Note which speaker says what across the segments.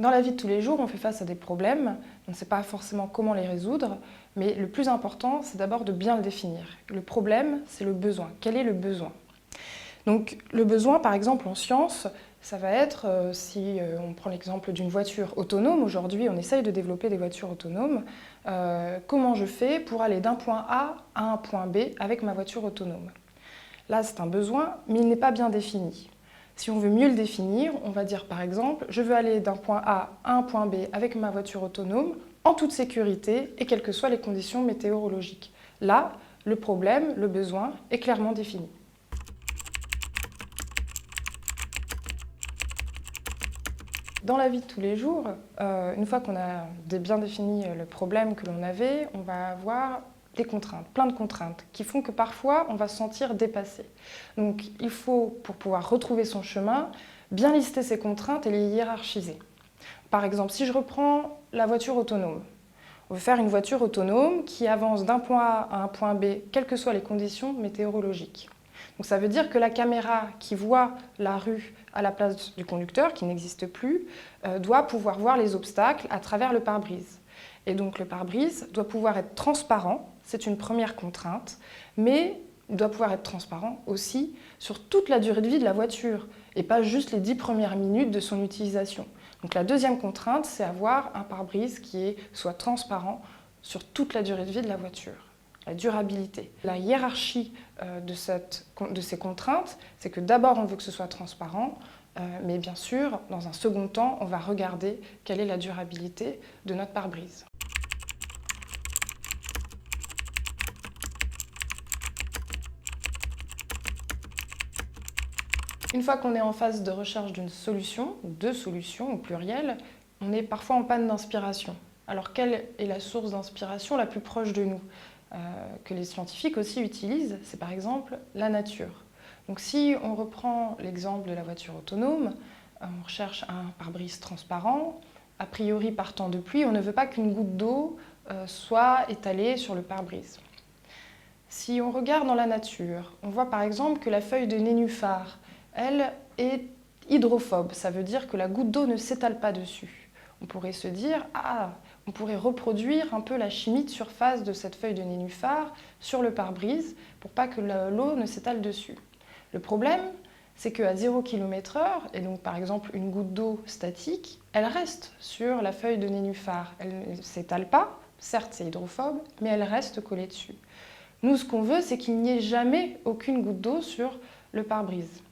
Speaker 1: Dans la vie de tous les jours, on fait face à des problèmes, on ne sait pas forcément comment les résoudre, mais le plus important, c'est d'abord de bien le définir. Le problème, c'est le besoin. Quel est le besoin? Donc le besoin, par exemple, en sciences, ça va être, si on prend l'exemple d'une voiture autonome, aujourd'hui on essaye de développer des voitures autonomes, comment je fais pour aller d'un point A à un point B avec ma voiture autonome? Là, c'est un besoin, mais il n'est pas bien défini. Si on veut mieux le définir, on va dire par exemple, je veux aller d'un point A à un point B avec ma voiture autonome, en toute sécurité et quelles que soient les conditions météorologiques. Là, le problème, le besoin est clairement défini. Dans la vie de tous les jours, une fois qu'on a bien défini le problème que l'on avait, on va avoir des contraintes, plein de contraintes, qui font que parfois on va se sentir dépassé. Donc il faut, pour pouvoir retrouver son chemin, bien lister ces contraintes et les hiérarchiser. Par exemple, si je reprends la voiture autonome, on veut faire une voiture autonome qui avance d'un point A à un point B, quelles que soient les conditions météorologiques. Donc ça veut dire que la caméra qui voit la rue à la place du conducteur, qui n'existe plus, doit pouvoir voir les obstacles à travers le pare-brise. Et donc le pare-brise doit pouvoir être transparent, c'est une première contrainte, mais il doit pouvoir être transparent aussi sur toute la durée de vie de la voiture, et pas juste les 10 premières minutes de son utilisation. Donc la deuxième contrainte, c'est avoir un pare-brise qui soit transparent sur toute la durée de vie de la voiture. La durabilité. La hiérarchie de ces contraintes, c'est que d'abord on veut que ce soit transparent, mais bien sûr, dans un second temps, on va regarder quelle est la durabilité de notre pare-brise. Une fois qu'on est en phase de recherche d'une solution, ou de solutions au pluriel, on est parfois en panne d'inspiration. Alors quelle est la source d'inspiration la plus proche de nous, que les scientifiques aussi utilisent? C'est par exemple la nature. Donc si on reprend l'exemple de la voiture autonome, on recherche un pare-brise transparent, a priori par temps de pluie, on ne veut pas qu'une goutte d'eau soit étalée sur le pare-brise. Si on regarde dans la nature, on voit par exemple que la feuille de nénuphar, elle est hydrophobe, ça veut dire que la goutte d'eau ne s'étale pas dessus. On pourrait se dire, on pourrait reproduire un peu la chimie de surface de cette feuille de nénuphar sur le pare-brise pour pas que l'eau ne s'étale dessus. Le problème, c'est qu'à 0 km/h, et donc par exemple une goutte d'eau statique, elle reste sur la feuille de nénuphar. Elle ne s'étale pas, certes c'est hydrophobe, mais elle reste collée dessus. Nous, ce qu'on veut, c'est qu'il n'y ait jamais aucune goutte d'eau sur le pare-brise.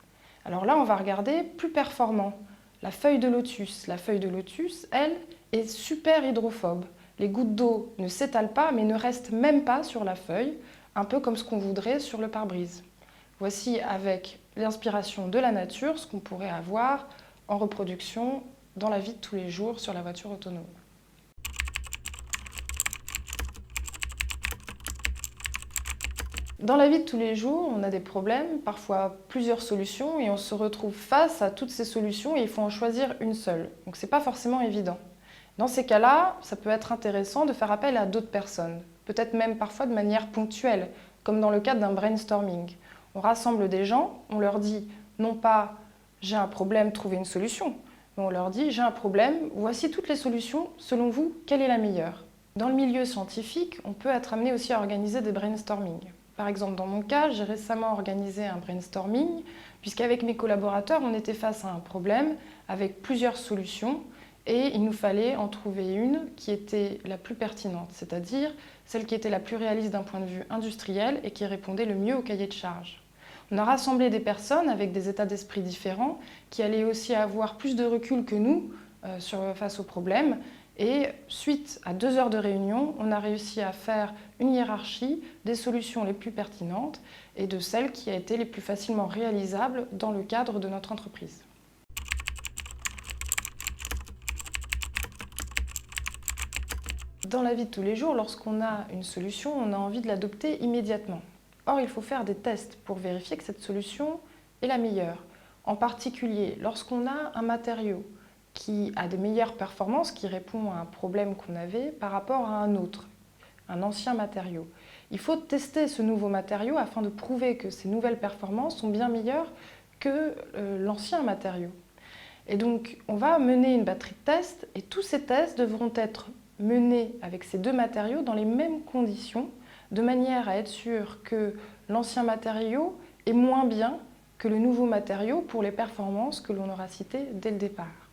Speaker 1: Alors là, on va regarder plus performant. La feuille de lotus. La feuille de lotus, elle, est super hydrophobe. Les gouttes d'eau ne s'étalent pas, mais ne restent même pas sur la feuille, un peu comme ce qu'on voudrait sur le pare-brise. Voici, avec l'inspiration de la nature, ce qu'on pourrait avoir en reproduction dans la vie de tous les jours sur la voiture autonome. Dans la vie de tous les jours, on a des problèmes, parfois plusieurs solutions, et on se retrouve face à toutes ces solutions et il faut en choisir une seule. Donc c'est pas forcément évident. Dans ces cas-là, ça peut être intéressant de faire appel à d'autres personnes, peut-être même parfois de manière ponctuelle, comme dans le cadre d'un brainstorming. On rassemble des gens, on leur dit non pas « j'ai un problème, trouvez une solution », mais on leur dit « j'ai un problème, voici toutes les solutions, selon vous, quelle est la meilleure ?» Dans le milieu scientifique, on peut être amené aussi à organiser des brainstormings. Par exemple, dans mon cas, j'ai récemment organisé un brainstorming, puisqu'avec mes collaborateurs, on était face à un problème avec plusieurs solutions, et il nous fallait en trouver une qui était la plus pertinente, c'est-à-dire celle qui était la plus réaliste d'un point de vue industriel et qui répondait le mieux au cahier de charge. On a rassemblé des personnes avec des états d'esprit différents, qui allaient aussi avoir plus de recul que nous face au problème. Et suite à 2 heures de réunion, on a réussi à faire une hiérarchie des solutions les plus pertinentes et de celles qui a été les plus facilement réalisables dans le cadre de notre entreprise. Dans la vie de tous les jours, lorsqu'on a une solution, on a envie de l'adopter immédiatement. Or, il faut faire des tests pour vérifier que cette solution est la meilleure. En particulier, lorsqu'on a un matériau qui a des meilleures performances, qui répond à un problème qu'on avait par rapport à un autre, un ancien matériau. Il faut tester ce nouveau matériau afin de prouver que ces nouvelles performances sont bien meilleures que l'ancien matériau. Et donc, on va mener une batterie de tests et tous ces tests devront être menés avec ces deux matériaux dans les mêmes conditions, de manière à être sûr que l'ancien matériau est moins bien que le nouveau matériau pour les performances que l'on aura citées dès le départ.